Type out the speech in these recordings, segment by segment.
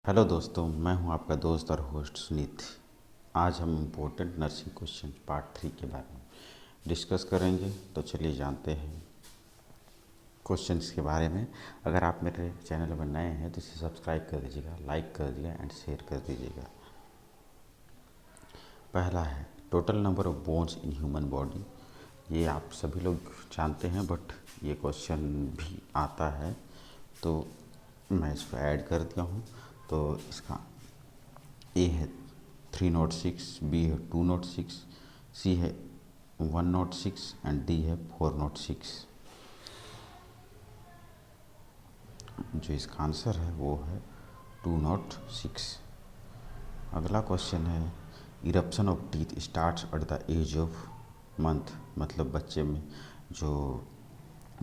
Hello दोस्तों, मैं हूं आपका दोस्त और होस्ट सुनीत। आज हम इम्पोर्टेंट नर्सिंग क्वेश्चन पार्ट 3 के बारे में डिस्कस करेंगे। तो चलिए जानते हैं क्वेश्चंस के बारे में। अगर आप मेरे चैनल पर नए हैं तो इसे सब्सक्राइब कर दीजिएगा, लाइक कर दीजिएगा एंड शेयर कर दीजिएगा। पहला है total number of bones in human body. ये आप सभी लोग जानते हैं, बट ये क्वेश्चन भी आता है तो मैं इसको ऐड कर दिया हूँ। तो इसका ए है 306, बी है 206, सी है 106 एंड डी है 406। जो इसका आंसर है वो है 206। अगला क्वेश्चन है eruption of teeth starts at the age of month. मतलब बच्चे में जो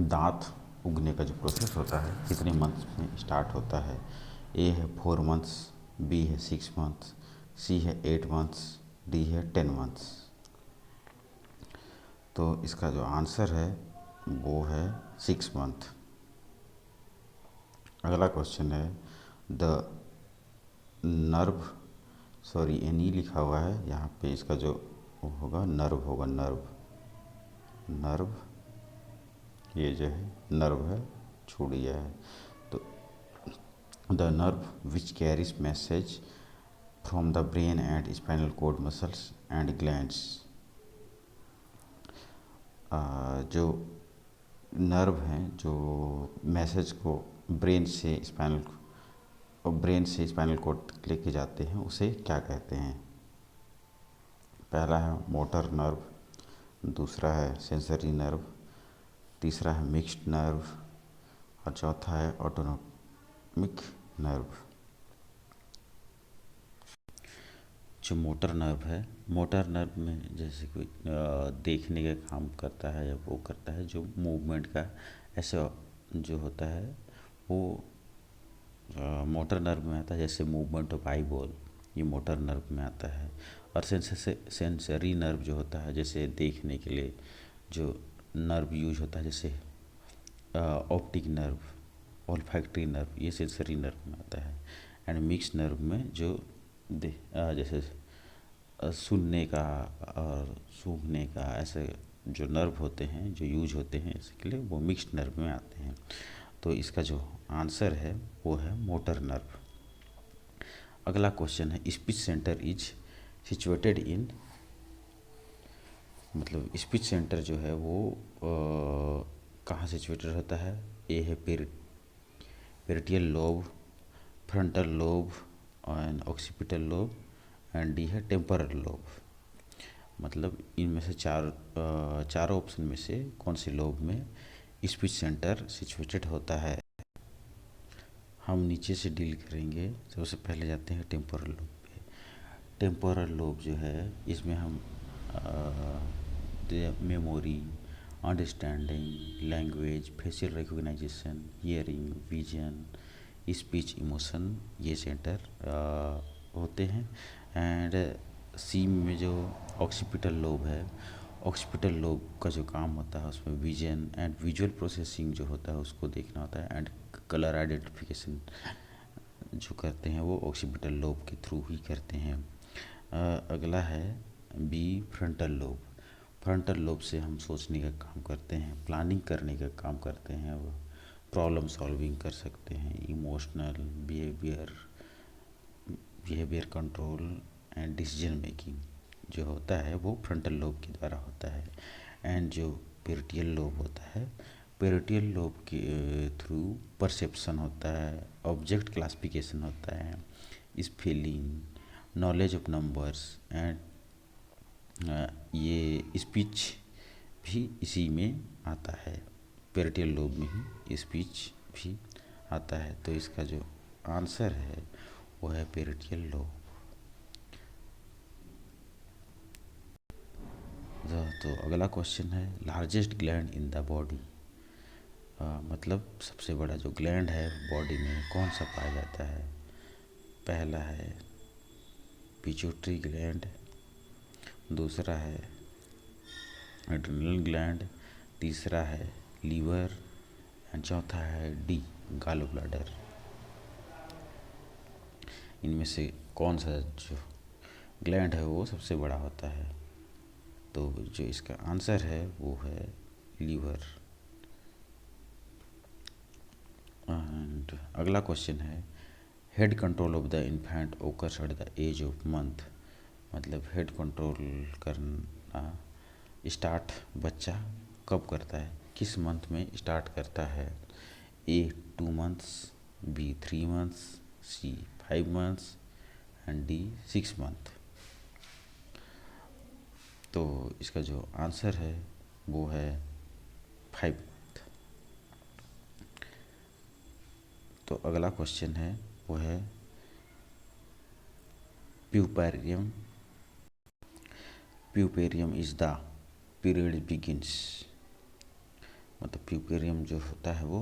दांत उगने का जो प्रोसेस होता है कितने मंथ में स्टार्ट होता है। ए है 4 मंथ्स, बी है 6 मंथ्स, सी है 8 मंथ्स, डी है 10 मंथ्स। तो इसका जो आंसर है वो है 6 मंथ। अगला क्वेश्चन है the nerve, sorry N E लिखा हुआ है यहाँ पे, इसका जो होगा नर्व होगा, नर्व ये जो है नर्व है, छूट गया है। तो the nerve which carries message from the brain and spinal cord muscles and glands. जो नर्व हैं जो मैसेज को ब्रेन से स्पाइनल कॉर्ड लेके जाते हैं उसे क्या कहते हैं। पहला है मोटर नर्व, दूसरा है सेंसरी नर्व, तीसरा है मिक्स्ड नर्व और चौथा है ऑटोनोमिक नर्व। जो मोटर नर्व है, मोटर नर्व में जैसे कोई देखने का काम करता है या वो करता है, जो मूवमेंट का ऐसे जो होता है वो मोटर नर्व में आता है। जैसे मूवमेंट ऑफ आई बॉल, ये मोटर नर्व में आता है। और सेंसरी नर्व जो होता है, जैसे देखने के लिए जो नर्व यूज होता है, जैसे ऑप्टिक नर्व, ओल्फैक्टरी नर्व, ये सेंसरी नर्व में आता है। एंड मिक्स नर्व में जो जैसे सुनने का और सूंघने का, ऐसे जो नर्व होते हैं जो यूज होते हैं इसके लिए, वो मिक्स्ड नर्व में आते हैं। तो इसका जो आंसर है वो है मोटर नर्व। अगला क्वेश्चन है speech centre is situated in, मतलब स्पीच सेंटर जो है वो कहाँ सिचुएटेड होता है। ए है parietal lobe, frontal lobe and occipital lobe and D है टेम्पोरल लोब। मतलब इनमें से चारों ऑप्शन में से कौन से लोब में स्पीच सेंटर सिचुएटेड होता है। हम नीचे से डील करेंगे। सबसे पहले जाते हैं टेम्पोरल लोब पे। टेम्पोरल लोब जो है इसमें हम memory, understanding, language, facial recognization, hearing, vision, speech, emotion, ये सेंटर होते हैं। एंड सी में जो ऑक्सीपिटल लोब है, ऑक्सीपिटल लोब का जो काम होता है उसमें विजन एंड विजुअल प्रोसेसिंग जो होता है उसको देखना होता है। एंड कलर आइडेंटिफिकेशन जो करते हैं वो ऑक्सीपिटल लोब के थ्रू ही करते हैं। अगला है B frontal lobe. Frontal lobe से हम सोचने का काम करते हैं, प्लानिंग करने का काम करते हैं, वो प्रॉब्लम सॉल्विंग कर सकते हैं, emotional behaviour control and decision making जो होता है वो फ्रंटल लोब के द्वारा होता है। एंड जो पेरिटियल लोब होता है, पेरिटियल लोब के थ्रू परसेप्शन होता है, ऑब्जेक्ट क्लासिफिकेशन होता है, feeling, knowledge of numbers and ये स्पीच भी इसी में आता है। पेरिटियल लोब में ही स्पीच भी आता है। तो इसका जो आंसर है वो है पेरिटियल लोब। तो अगला क्वेश्चन है largest gland in the body. मतलब सबसे बड़ा जो ग्लैंड है बॉडी में कौन सा पाया जाता है। पहला है पिट्यूटरी ग्लैंड, दूसरा है एड्रिनल ग्लैंड, तीसरा है लीवर एंड चौथा है डी गॉल ब्लैडर। इनमें से कौन सा जो ग्लैंड है वो सबसे बड़ा होता है? तो जो इसका आंसर है वो है लीवर। एंड अगला क्वेश्चन है, head control of the infant occurs at the age of month. मतलब हेड कंट्रोल करना स्टार्ट बच्चा कब करता है, किस मंथ में स्टार्ट करता है? A 2 months, B 3 months, C 5 months and D 6 month. तो इसका जो आंसर है वो है 5 मंथ। तो अगला क्वेश्चन है वो है puerperium. Puerperium is the period begins. मतलब प्यूपेरियम जो होता है वो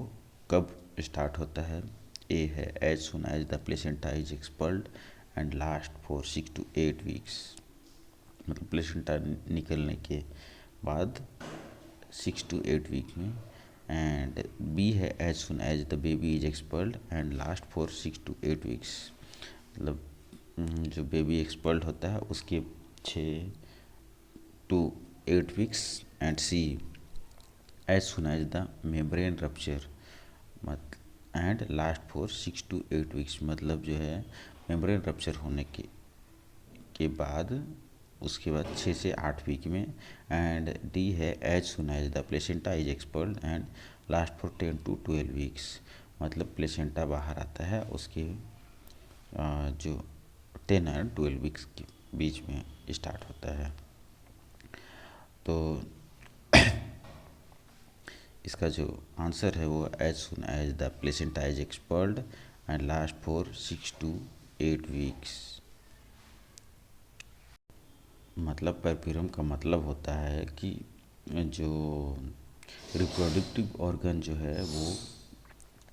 कब स्टार्ट होता है? ए है as soon as the placenta is expelled and last for 6 to 8 weeks। मतलब प्लेसेंटा निकलने के बाद 6 to 8 week में। एंड बी है as soon as the baby is expelled and last for 6 to 8 weeks। मतलब जो बेबी एक्सपल्ड होता है उसके 6 to 8 weeks। And C as soon as the membrane rupture मत and last for 6 to 8 weeks। मतलब जो है मेम्ब्रेन रप्चर होने के बाद उसके बाद 6 से 8 वीक में। एंड डी है as soon as the placenta is expelled and last for 10 to 12 weeks। मतलब प्लेसेंटा बाहर आता है उसके जो 10 और 12 weeks के बीच में स्टार्ट होता है। तो इसका जो आंसर है वो as soon as the placenta is expelled and last for 6 to 8 weeks। मतलब परप्यूरम का मतलब होता है कि जो रिप्रोडक्टिव ऑर्गन जो है वो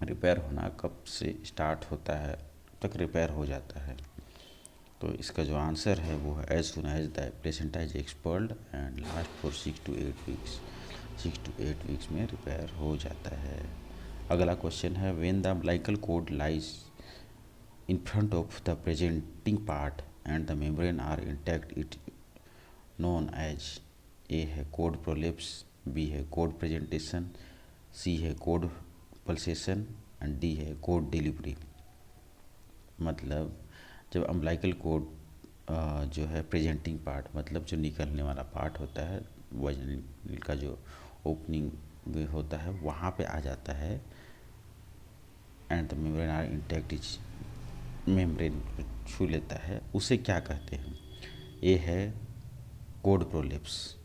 रिपेयर होना कब से स्टार्ट होता है तक रिपेयर हो जाता है। तो इसका जो आंसर है वो है as soon as the placenta is expelled and last for 6 to 8 weeks। 6 to 8 weeks में रिपेयर हो जाता है। अगला क्वेश्चन है, when the umbilical cord lies in front of the presenting part and the membrane are intact it known as. A है cord prolapse, B है cord presentation, C है cord pulsation and D है cord delivery. मतलब जब umbilical cord जो है presenting part मतलब जो निकलने वाला पार्ट होता है, वजन का जो ओपनिंग होता है वहाँ पे आ जाता है and the membrane are intact is membrane छू लेता है, उसे क्या कहते हैं? ए है कोड प्रोलेप्स,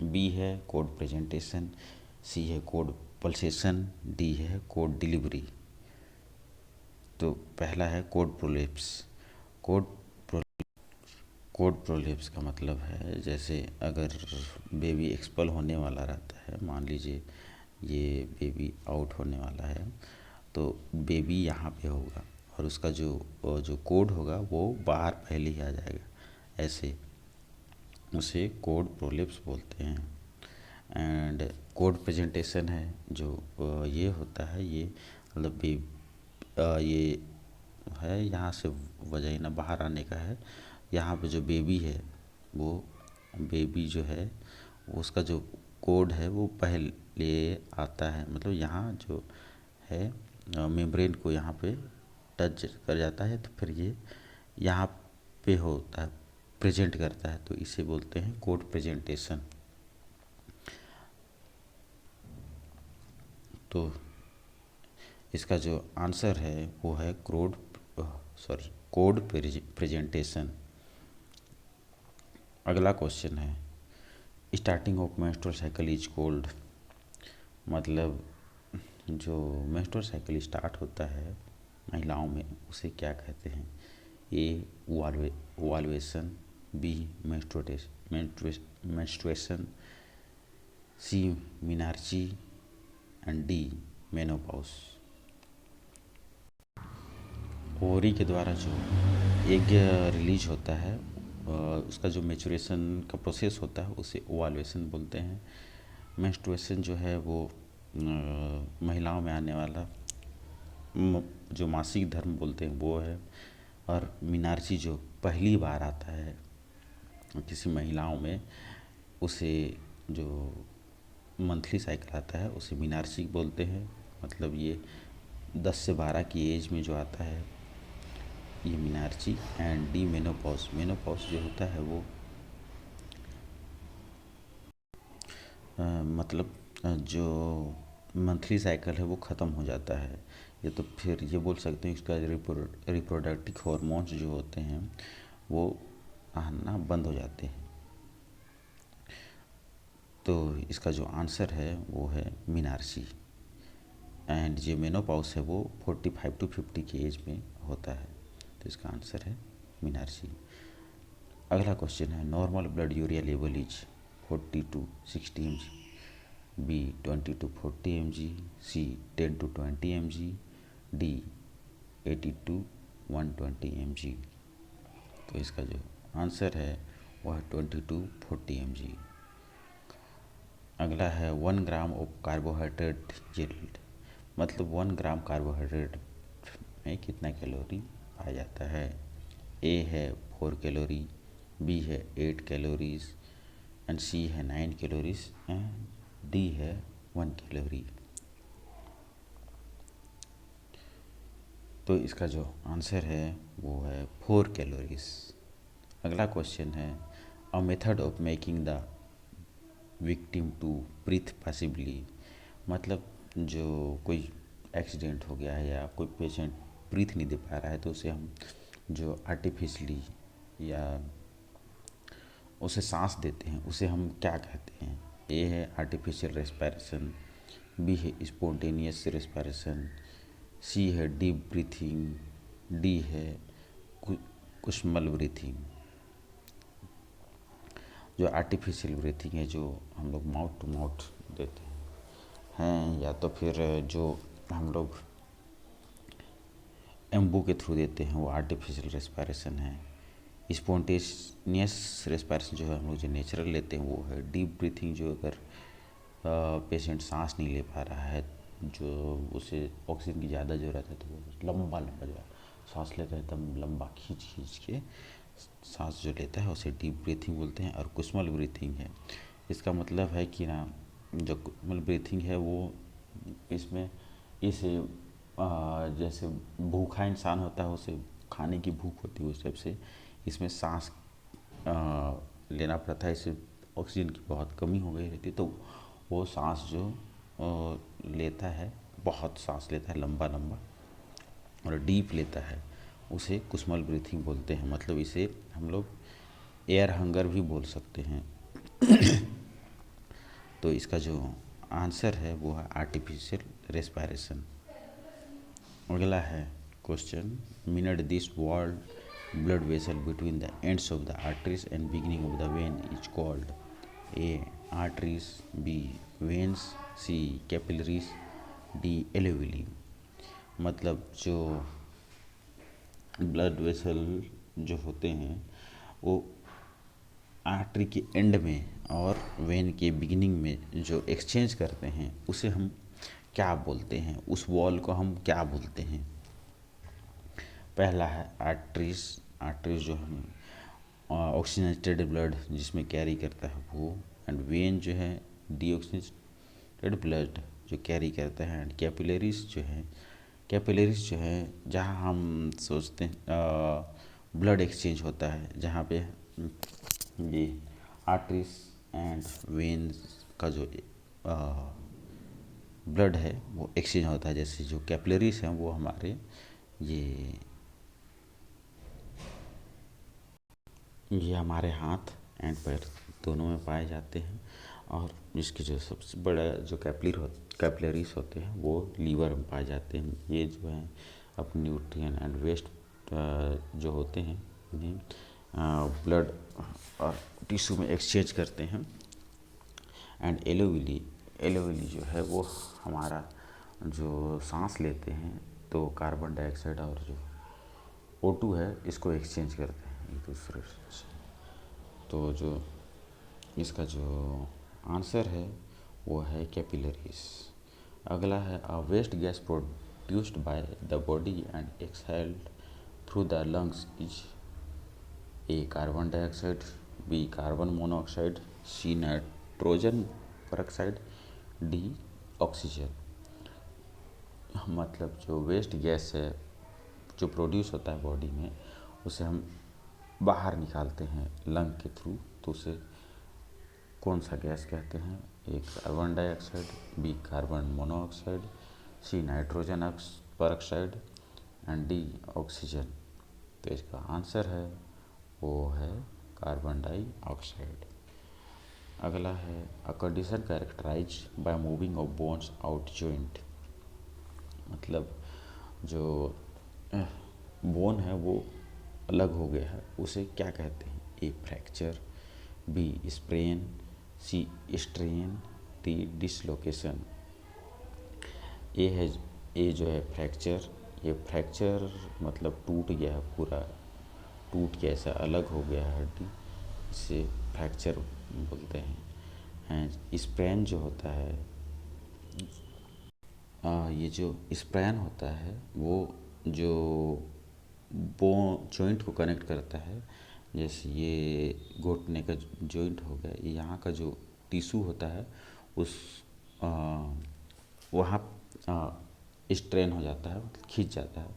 बी है कोड प्रेजेंटेशन, सी है कोड पल्सेशन, डी है कोड डिलीवरी। तो पहला है cord prolapse. Cord cord prolapse का मतलब है जैसे अगर बेबी एक्सपल होने वाला रहता है, मान लीजिए ये बेबी आउट होने वाला है, तो बेबी यहाँ पे होगा और उसका जो जो कोड होगा वो बाहर पहले ही आ जाएगा, ऐसे उसे कोड प्रोलेप्स बोलते हैं। एंड कोड प्रेजेंटेशन है जो ये होता है, ये मतलब ये है यहाँ से वजाइना बाहर आने का है। यहाँ पे जो बेबी है वो बेबी जो है उसका जो कोड है वो पहले आता है, मतलब यहाँ जो है मेम्ब्रेन को यहाँ पे टच कर जाता है तो फिर ये यहाँ पे होता है, प्रेजेंट करता है, तो इसे बोलते हैं कोड प्रेजेंटेशन। तो इसका जो आंसर है वो है कोड प्रेजेंटेशन। अगला क्वेश्चन है, starting of menstrual cycle is called. मतलब जो मेंस्ट्रुअल साइकिल स्टार्ट होता है महिलाओं में उसे क्या कहते हैं? A ovulation, B menstruation, C menarche and D menopause. Ovary के द्वारा जो एग रिलीज होता है उसका जो मेचुरेशन का प्रोसेस होता है उसे ओवुलेशन बोलते हैं। मेंस्ट्रुएशन जो है वो महिलाओं में आने वाला जो मासिक धर्म बोलते हैं वो है। और मीनार्ची जो पहली बार आता है किसी महिलाओं में, उसे जो मंथली साइकिल आता है उसे मीनार्ची बोलते हैं। मतलब ये 10 से 12 की एज में जो आता है ये मीनार्ची। एंड डी मेनोपॉज, मेनोपॉज जो होता है वो मतलब जो मंथली साइकिल है वो ख़त्म हो जाता है। ये तो फिर ये बोल सकते हैं इसका रिप्रोडक्टिव हॉर्मोन्स जो होते हैं वो आना बंद हो जाते हैं। तो इसका जो आंसर है वो है मीनार्ची। एंड जो मेनोपॉज है वो 45 to 50 की एज में होता है। तो इसका आंसर है मीनार्ची। अगला क्वेश्चन है normal blood urea level is 40 to 60 mg, B 20 to 40 mg, C 10 to 20 mg, D 80 to 120 mg। तो इसका जो आंसर है वह 20 to 40 mg। अगला है 1 ग्राम ऑफ कार्बोहाइड्रेट यील्ड, मतलब 1 ग्राम कार्बोहाइड्रेट में कितना कैलोरी पाया जाता है। ए है 4 कैलोरी, बी है 8 कैलोरीज, एंड सी है 9 कैलोरीज, एंड डी है 1 कैलोरी। तो इसका जो आंसर है वो है 4 कैलोरीज। अगला क्वेश्चन है a method of making the victim to breathe possibly, मतलब जो कोई एक्सीडेंट हो गया है या कोई पेशेंट ब्रीथ नहीं दे पा रहा है तो उसे हम जो आर्टिफिशली या उसे सांस देते हैं उसे हम क्या कहते हैं। ए है आर्टिफिशियल रेस्पिरेशन, बी है स्पॉन्टेनियस रेस्पिरेशन, सी है डीप ब्रीथिंग, डी है कुशमल ब्रीथिंग। जो आर्टिफिशियल ब्रीथिंग है जो हम लोग माउथ टू माउथ देते हैं, या तो फिर जो हम लोग एम्बू के थ्रू देते हैं वो आर्टिफिशियल रेस्पिरेशन है। स्पॉन्टेनियस रेस्पिरेशन जो है हम लोग जो नेचुरल लेते हैं वो है। डीप ब्रीथिंग जो अगर पेशेंट सांस नहीं ले पा रहा है, जो उसे ऑक्सीजन की ज़्यादा ज़रूरत है, तो वो लंबा लंबा जो सांस लेता है एकदम लंबा खींच खींच के सांस जो लेता है उसे डीप ब्रीथिंग बोलते हैं। और कुसुमल ब्रीथिंग है, इसका मतलब है कि ना जो कुसुमल ब्रीथिंग है वो इसमें इसे जैसे भूखा इंसान होता है उसे खाने की भूख होती है उस टाइप से इसमें सांस लेना पड़ता है। इससे ऑक्सीजन की बहुत कमी हो गई रहती है तो वो सांस जो लेता है, बहुत सांस लेता है लंबा लंबा और डीप लेता है, उसे कुसुमल ब्रीथिंग बोलते हैं। मतलब इसे हम लोग एयर हंगर भी बोल सकते हैं। तो इसका जो आंसर है वो है आर्टिफिशियल रेस्पिरेशन। अगला है question minute this world blood vessel between the ends of the arteries and beginning of the vein is called. A arteries, B veins, C capillaries, D alveoli. मतलब जो ब्लड वेसल जो होते हैं वो artery के and में और when के बिगिनिंग में जो एक्सचेंज करते हैं उसे हम क्या बोलते हैं, उस वॉल को हम क्या बोलते हैं। पहला है आर्टरीज, आर्टरीज जो हम ऑक्सीजनेटेड ब्लड जिसमें कैरी करता है वो, एंड वेन जो है डीऑक्सीजनेटेड ब्लड जो कैरी करता है, एंड कैपिलरीज जो है, कैपिलरीज जो है जहाँ हम सोचते हैं ब्लड एक्सचेंज होता है, जहाँ पे ये आर्टरीज एंड वेन्स का जो ब्लड है वो एक्सचेंज होता है। जैसे जो कैपिलरीज हैं वो हमारे ये हमारे हाथ एंड पैर दोनों में पाए जाते हैं। और इसके जो सबसे बड़ा जो कैपिलरीज होते हैं वो लीवर में पाए जाते हैं। ये जो है अपने न्यूट्रिएंट एंड वेस्ट जो होते हैं इन्हें ब्लड और टिश्यू में एक्सचेंज करते हैं। एंड एलोविली, एलोविली जो है वो हमारा जो सांस लेते हैं तो कार्बन डाइऑक्साइड और जो O2 है इसको एक्सचेंज करते हैं एक दूसरे से। तो जो इसका जो आंसर है वो है कैपिलरीज। अगला है a waste gas produced by the body and exhaled through the lungs is A carbon dioxide, B carbon monoxide, C nitrogen peroxide, D oxygen. मतलब जो वेस्ट गैस है जो प्रोड्यूस होता है बॉडी में, उसे हम बाहर निकालते हैं लंग के थ्रू, तो उसे कौन सा गैस कहते हैं? A carbon dioxide, B carbon monoxide, C nitrogen peroxide and D oxygen. तो इसका आंसर है वो है कार्बन डाइऑक्साइड। अगला है a condition characterise by moving of bones out joint. मतलब जो बोन है वो अलग हो गया है, उसे क्या कहते हैं? ए फ्रैक्चर, बी स्प्रेन, सी स्ट्रेन, डी डिसलोकेशन। ए जो है फ्रैक्चर, ये फ्रैक्चर मतलब टूट गया है, पूरा टूट के ऐसा अलग हो गया है हड्डी, इसे फ्रैक्चर बोलते हैं। स्प्रेन जो होता है, ये जो स्प्रेन होता है वो जो जॉइंट को कनेक्ट करता है, जैसे ये घुटने का जॉइंट हो गया, ये यहाँ का जो टिश्यू होता है उस वहाँ स्ट्रेन हो जाता है, खींच जाता है,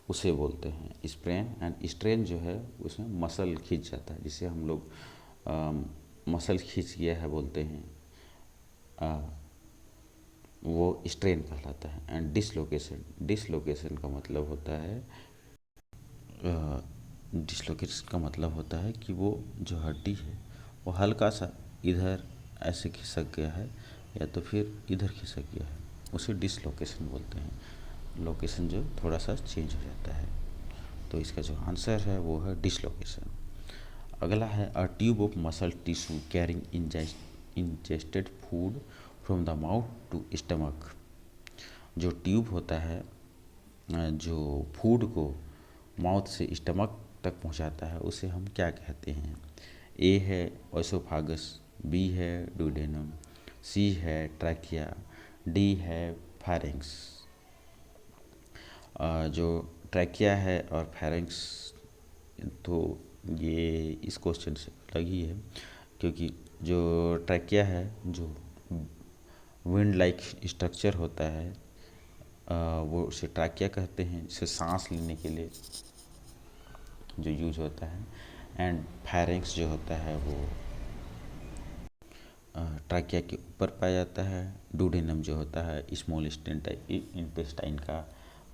उसे बोलते हैं स्प्रेन। एंड स्ट्रेन जो है उसमें मसल खींच जाता है, जिसे हम लोग मसल खींच गया है बोलते हैं, वो स्ट्रेन कहलाता है। एंड डिसलोकेशन का मतलब होता है कि वो जो हड्डी है वो हल्का सा इधर ऐसे खिसक गया है या तो फिर इधर खिसक गया है, उसे डिसलोकेशन बोलते हैं। लोकेशन जो थोड़ा सा चेंज हो जाता है, तो इसका जो आंसर है वो है डिसलोकेशन। अगला है a tube of muscle tissue carrying ingested food from the mouth to stomach. जो ट्यूब होता है जो फूड को माउथ से स्टमक तक पहुंचाता है, उसे हम क्या कहते हैं? ए है ओसोफागस, बी है डुडेनम, सी है ट्रैकिया, डी है फारेंक्स। जो ट्रैकिया है और फारेंक्स, तो ये इस क्वेश्चन से अलग ही है, क्योंकि जो ट्रैकिया है जो विंड लाइक स्ट्रक्चर होता है, वो उसे ट्रैकिया कहते हैं, जिसे सांस लेने के लिए जो यूज होता है। एंड फारेंक्स जो होता है वो ट्रैकिया के ऊपर पाया जाता है। डुडेनम जो होता है स्मॉल इंटेस्टाइन का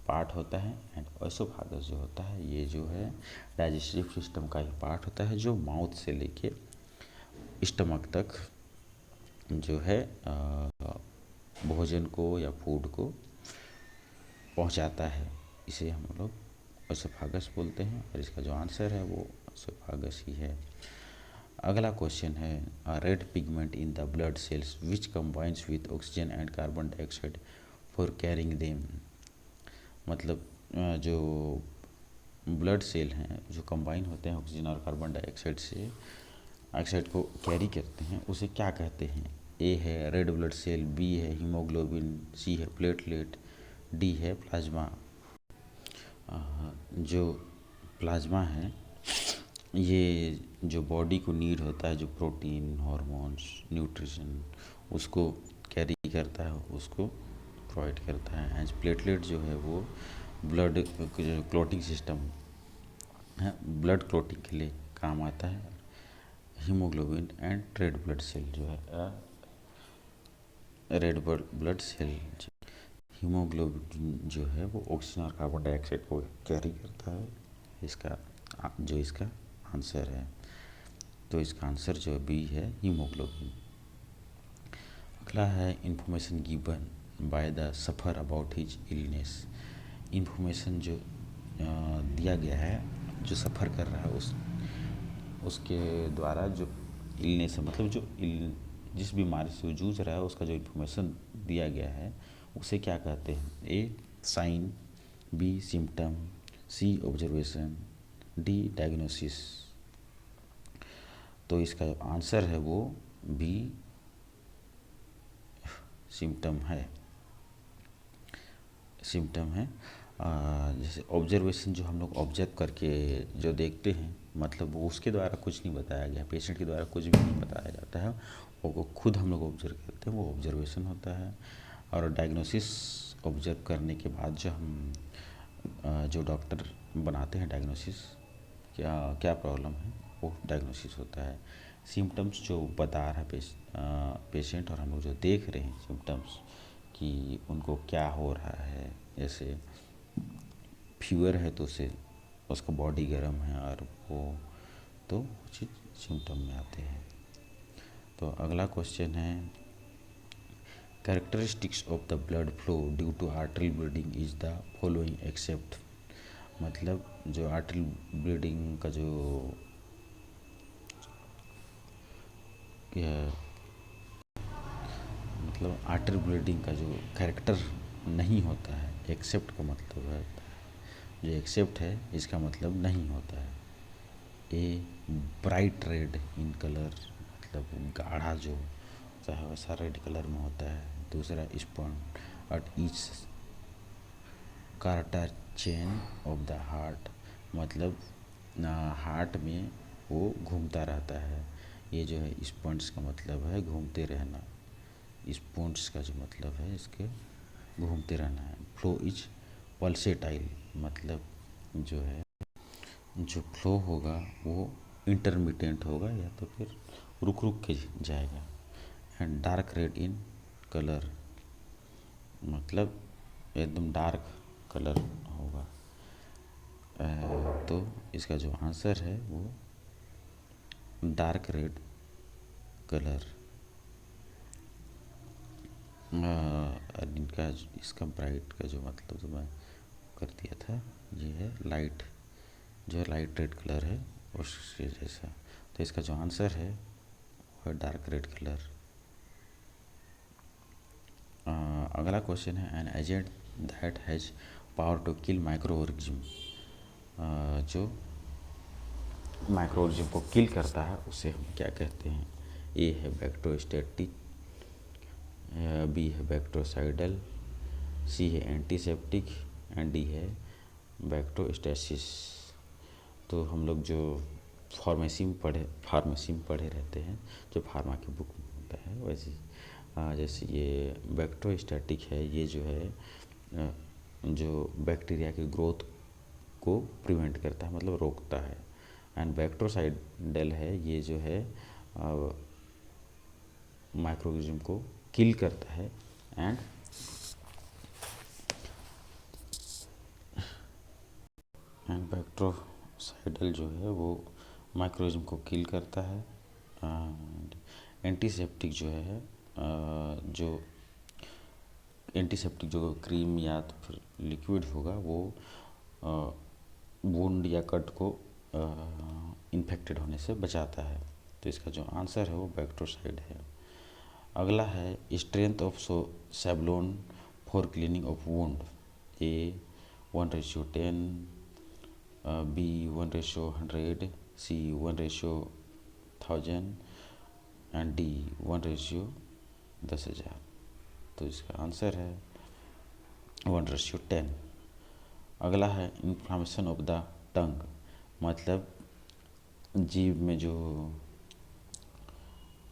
पार्ट होता है। एंड ओसोफागस जो होता है ये जो है डाइजेस्टिव सिस्टम का ही पार्ट होता है, जो माउथ से लेके स्टमक तक जो है भोजन को या फूड को पहुंचाता है, इसे हम लोग ओसोफागस बोलते हैं, और इसका जो आंसर है वो ओसोफागस ही है। अगला क्वेश्चन है red pigment in the blood cells which combines with oxygen and carbon dioxide for carrying them. मतलब जो ब्लड सेल हैं जो कंबाइन होते हैं ऑक्सीजन और कार्बन डाइऑक्साइड से ऑक्साइड को कैरी करते हैं, उसे क्या कहते हैं? ए है रेड ब्लड सेल, बी है हीमोग्लोबिन, सी है प्लेटलेट, डी है प्लाज्मा। जो प्लाज्मा है ये जो बॉडी को नीड होता है, जो प्रोटीन, हार्मोन्स, न्यूट्रिशन, उसको कैरी करता है, उसको प्रोवाइड करता है। एज प्लेटलेट जो है वो ब्लड क्लॉटिंग सिस्टम है, ब्लड क्लॉटिंग के लिए काम आता है। Haemoglobin and red blood cell जो है रेड ब्लड सेल, हीमोग्लोबिन जो है वो ऑक्सीजन और कार्बन डाइऑक्साइड को कैरी करता है। इसका आंसर है, तो इसका आंसर जो बी है हीमोग्लोबिन। अगला है information given by the suffer about his illness. Information जो दिया गया है, जो सफ़र कर रहा है उसके द्वारा जो इलनेस है, मतलब जो जिस बीमारी से वो जूझ रहा है उसका जो इन्फॉर्मेशन दिया गया है उसे क्या कहते हैं? ए साइन, बी सिम्टम, सी ऑब्जर्वेशन, डी डायग्नोसिस। तो इसका जो आंसर है वो बी सिम्टम है। जैसे ऑब्जर्वेशन जो हम लोग ऑब्जर्व करके जो देखते हैं, मतलब वो उसके द्वारा कुछ नहीं बताया गया, पेशेंट के द्वारा कुछ भी नहीं बताया जाता है, वो खुद हम लोग ऑब्जर्व करते हैं, वो ऑब्जर्वेशन होता है। और डायग्नोसिस ऑब्जर्व करने के बाद जो हम जो डॉक्टर बनाते हैं डायग्नोसिस, क्या क्या प्रॉब्लम है, वो डायग्नोसिस होता है। सिम्टम्स जो बता रहा है पेशेंट, और हम लोग जो देख रहे हैं सिम्टम्स कि उनको क्या हो रहा है, जैसे फीवर है तो उसे उसका बॉडी गर्म है, और वो तो चीज़ सिम्टम में आते हैं। तो अगला क्वेश्चन है, characteristics of the blood flow due to artery bleeding is the following except. मतलब जो आर्टरी ब्लीडिंग का जो मतलब आर्टरी ब्लीडिंग का जो कैरेक्टर नहीं होता है, एक्सेप्ट का मतलब है, जो एक्सेप्ट है इसका मतलब नहीं होता है। A bright red in colour, मतलब गाढ़ा जो होता है वैसा रेड कलर में होता है। दूसरा spot at each contraction of the heart, मतलब हार्ट में वो घूमता रहता है। ये जो है स्पॉन्ट्स का मतलब है घूमते रहना, स्पॉन्ट्स का जो मतलब है इसके घूमते रहना है। फ्लो इज पल्सेटाइल, मतलब जो है जो फ्लो होगा वो इंटरमिटेंट होगा या तो फिर रुक रुक के जाएगा। And dark red in colour, मतलब एकदम डार्क कलर होगा। तो इसका जो आंसर है वो डार्क रेड कलर। इनका इसका ब्राइट का जो मतलब जो मैं कर दिया था, ये है लाइट, जो लाइट रेड कलर है उसके जैसा। तो इसका जो आंसर है वो है डार्क रेड कलर। अगला क्वेश्चन है, an agent that has power to kill micro organism, जो माइक्रो ऑर्गेनिज्म को किल करता है उसे हम क्या कहते हैं। ए है बैक्टोस्टैटिक, बी है बैक्टोसाइडल, सी है एंटीसेप्टिक, एंड डी है बैक्टोस्टैसिस। तो हम लोग जो फार्मेसी में पढ़े रहते हैं, जो फार्मा की बुक में होता है वैसे, जैसे ये बैक्टोस्टैटिक है, ये जो है जो बैक्टीरिया की ग्रोथ को प्रिवेंट करता है, मतलब रोकता है। एंड बैक्टोसाइडल है, ये जो है माइक्रोऑर्गेनिज्म को किल करता है। एंड बैक्टोसाइडल जो है वो माइक्रोऑर्गेनिज्म को किल करता है। एंड एंटीसेप्टिक जो है जो एंटीसेप्टिक जो क्रीम या तो फिर लिक्विड होगा वो वुंड या कट को इन्फेक्टेड होने से बचाता है। तो इसका जो आंसर है वो बैक्टोसाइड है। अगला है, strength of Savlon for cleaning of wound. A 1:10, B 1:100, C 1:1000 and D 1:10,000। तो इसका आंसर है 1:10। अगला है, इन्फ्लामेशन ऑफ द टंग, मतलब जीभ में जो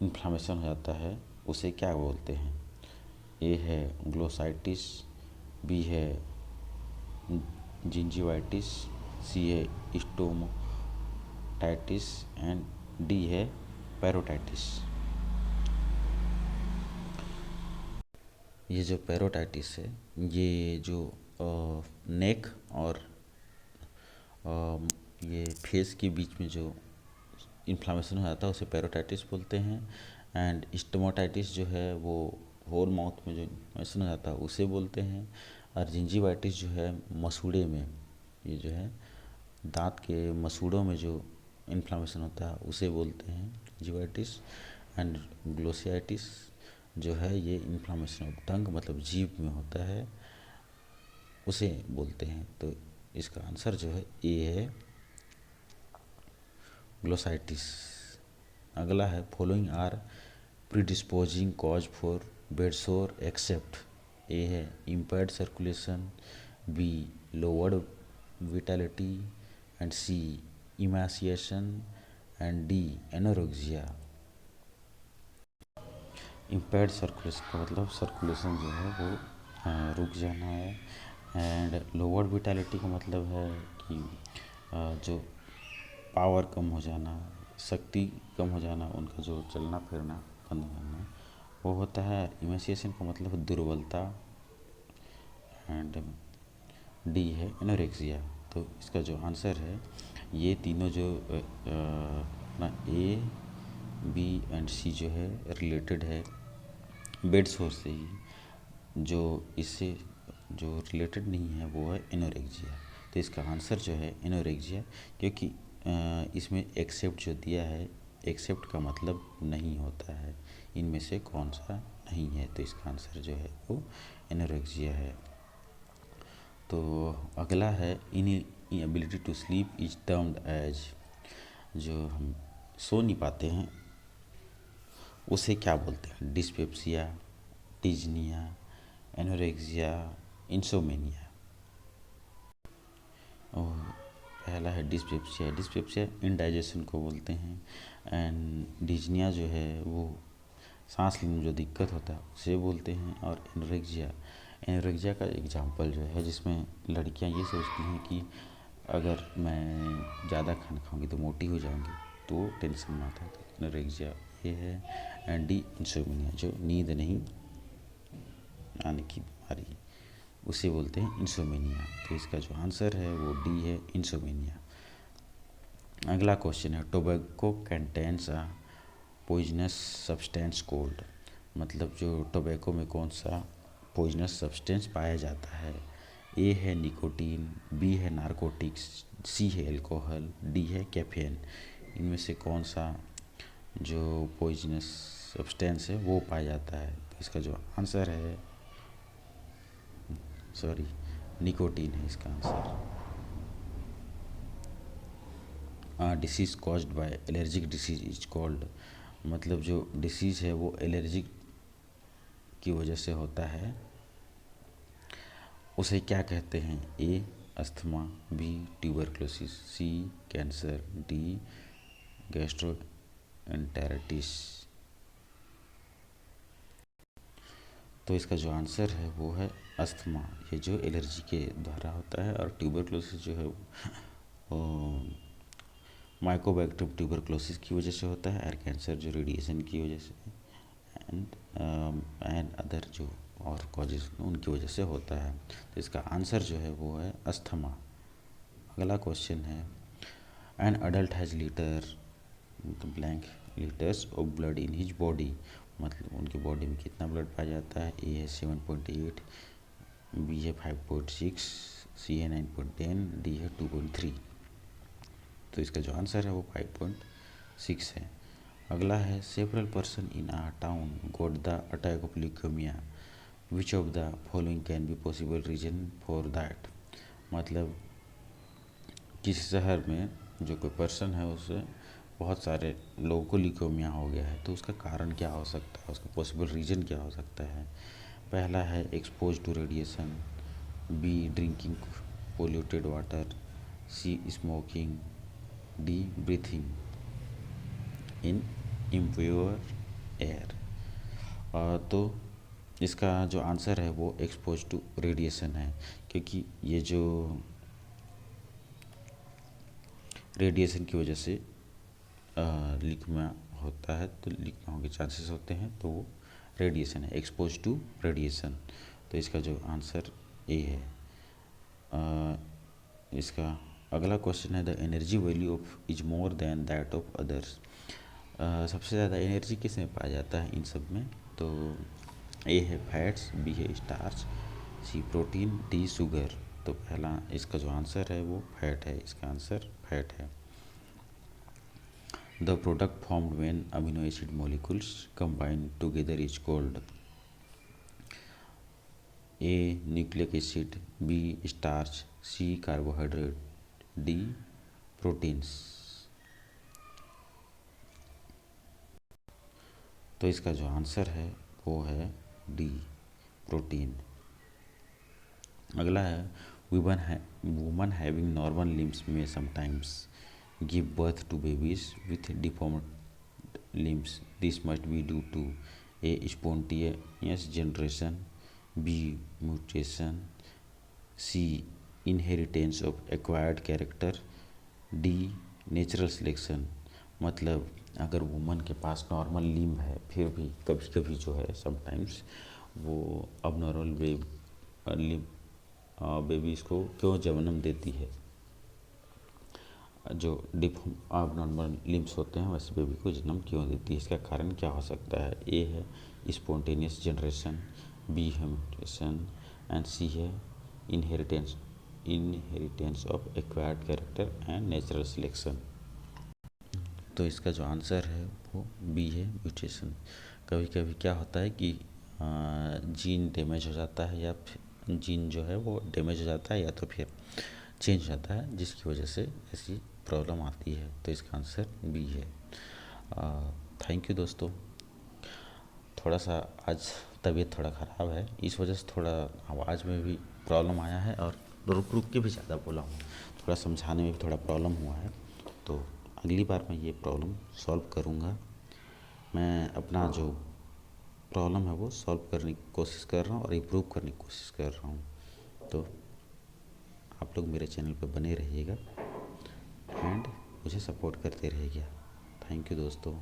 इन्फ्लामेशन हो जाता है उसे क्या बोलते हैं। ए है ग्लोसाइटिस, बी है जिंजिवाइटिस, सी है स्टोमाटाइटिस एंड डी है पैरोटाइटिस। ये जो पैरोटाइटिस है, ये जो नेक और ये फेस के बीच में जो इन्फ्लामेशन हो जाता है उसे पैरोटाइटिस बोलते हैं। एंड स्टोमाटाइटिस जो है वो होल माउथ में जो इन्फ्लामेशन हो जाता है उसे बोलते हैं। और जिंजिवाइटिस जो है मसूड़े में, ये जो है दांत के मसूड़ों में जो इन्फ्लामेशन होता है उसे बोलते हैं जिंजिवाइटिस। एंड ग्लोसियाइटिस जो है ये इन्फ्लामेशन ऑफ टंग, मतलब जीभ में होता है, उसे बोलते हैं। तो इसका आंसर जो है ए है ग्लोसाइटिस। अगला है, following are predisposing cause for bed sore except. A है impaired circulation, B lowered vitality, and C emaciation, and D anorexia. Impaired circulation का मतलब सर्कुलेशन जो है वो रुक जाना है। एंड लोअर्ड विटालिटी का मतलब है कि जो पावर कम हो जाना, शक्ति कम हो जाना, उनका जो चलना फिरना बंद हो जाना वो होता है। इमेसिएशन का मतलब दुर्बलता, एंड डी है एनोरेक्सिया। तो इसका जो आंसर है, ये तीनों जो अपना ए बी एंड सी जो है रिलेटेड है बेड सोर्स से ही, जो इससे जो रिलेटेड नहीं है वो है एनोरेक्सिया। तो इसका आंसर जो है एनोरेक्सिया, क्योंकि इसमें एक्सेप्ट जो दिया है, एक्सेप्ट का मतलब नहीं होता है, इनमें से कौन सा नहीं है, तो इसका आंसर जो है वो एनोरेक्सिया है। तो अगला है inability to sleep is termed as, जो हम सो नहीं पाते हैं उसे क्या बोलते हैं? Dyspepsia, डिजनिया, anorexia, insomnia. और पहला है डिस्पेप्सिया। डिस्पेप्सिया इंडाइजेशन को बोलते हैं। एंड डिजनिया जो है वो सांस लेने में जो दिक्कत होता है उसे बोलते हैं। और एनोरेक्सिया, एनोरेक्सिया का एग्जाम्पल जो है जिसमें लड़कियां ये सोचती हैं कि अगर मैं ज़्यादा खाना खाऊंगी तो मोटी हो जाऊंगी, तो टेंशन में आता है, तो एनोरेक्सिया ये है। एंड डी इंसोमिनिया, जो नींद नहीं आने की बीमारी, उसे बोलते हैं इंसोमिनिया। तो इसका जो आंसर है वो डी है, इंसोमिनिया। अगला क्वेश्चन है, tobacco contains a poisonous substance cold, मतलब जो टोबैको में कौन सा पॉइजनस सब्सटेंस पाया जाता है? ए है निकोटीन, बी है नारकोटिक्स, सी है अल्कोहल, डी है कैफीन। इनमें से कौन सा जो पॉइजनस सब्सटेंस है वो पाया जाता है? तो इसका जो आंसर है, सॉरी, निकोटीन है इसका answer. Disease caused by allergic disease is called, मतलब जो डिसीज़ है वो एलर्जिक की वजह से होता है उसे क्या कहते हैं? ए अस्थमा, बी ट्यूबरक्लोसिस, सी कैंसर, डी गैस्ट्रोएंटेरिटिस। तो इसका जो आंसर है वो है अस्थमा, ये जो एलर्जी के द्वारा होता है। और ट्यूबरक्लोसिस जो है वो माइकोबैक्टीरियम ट्यूबरक्लोसिस की वजह से होता है। और कैंसर जो रेडिएशन की वजह से, एंड अदर जो और कॉजेज उनकी वजह से होता है। तो इसका आंसर जो है वो है अस्थमा। अगला क्वेश्चन है, an adult has litre blank litres of blood in his body, मतलब उनकी बॉडी में कितना ब्लड पाया जाता है? ए है 7.8, बी है 5.6, सी है 9.10, डी है 2.3। तो इसका जो आंसर है वो 5.6 है। अगला है, several person in a town got the attack of leukaemia, which of the following can be possible reason for that, मतलब किसी शहर में जो कोई पर्सन है उसे बहुत सारे लोगों को ल्यूकेमिया हो गया है, तो उसका कारण क्या हो सकता है, उसका पॉसिबल रीजन क्या हो सकता है? पहला है expose to radiation, B drinking polluted water, C smoking, D breathing in impure air. तो इसका जो आंसर है वो एक्सपोज टू रेडिएशन है, क्योंकि ये जो रेडिएशन की वजह से ल्यूकेमिया होता है, तो ल्यूकेमिया होने के चांसेस होते हैं, तो वो रेडिएशन है, एक्सपोज टू रेडिएशन। तो इसका जो आंसर ए है। इसका अगला क्वेश्चन है, the energy value of is more than that of others, सबसे ज़्यादा एनर्जी किस में पाया जाता है इन सब में? तो ए है फैट्स, बी है स्टार्च, सी प्रोटीन, डी शुगर। तो पहला इसका जो आंसर है वो फैट है, इसका आंसर फैट है। The product formed when amino acid molecules combine together is called, A nucleic acid, B starch, C carbohydrate, D proteins. तो इसका जो आंसर है वो है डी प्रोटीन। अगला है, Women having normal limbs may sometimes give birth to babies with deformed limbs. This must be due to A. Spontaneous generation, B. mutation, C. inheritance of acquired character, D. Natural selection. मतलब अगर woman के पास normal limb है फिर भी कभी कभी जो है समटाइम्स वो अब नॉर्मल बेबीज़ को क्यों जन्म देती है, जो अब नॉर्मल लिम्स होते हैं वैसे बेबी को जन्म क्यों देती है, इसका कारण क्या हो सकता है। ए है स्पॉन्टेनियस जनरेशन, बी है म्यूटेशन एंड सी है inheritance of acquired character and natural selection. तो इसका जो आंसर है वो बी है म्यूटेशन। कभी कभी क्या होता है कि जीन डैमेज हो जाता है या फिर जीन जो है वो डैमेज हो जाता है या तो फिर चेंज हो जाता है जिसकी वजह से ऐसी प्रॉब्लम आती है। तो इसका आंसर बी है। थैंक यू दोस्तों। थोड़ा सा आज तबीयत थोड़ा ख़राब है, इस वजह से थोड़ा आवाज़ में भी प्रॉब्लम आया है और रुक रुक के भी ज़्यादा बोला हूँ, थोड़ा समझाने में भी थोड़ा प्रॉब्लम हुआ है। तो अगली बार मैं ये प्रॉब्लम सॉल्व करूँगा। मैं अपना जो प्रॉब्लम है वो सॉल्व करने की कोशिश कर रहा हूँ और इम्प्रूव करने की कोशिश कर रहा हूँ। तो आप लोग मेरे चैनल पर बने रहिएगा एंड मुझे सपोर्ट करते रहिएगा। थैंक यू दोस्तों।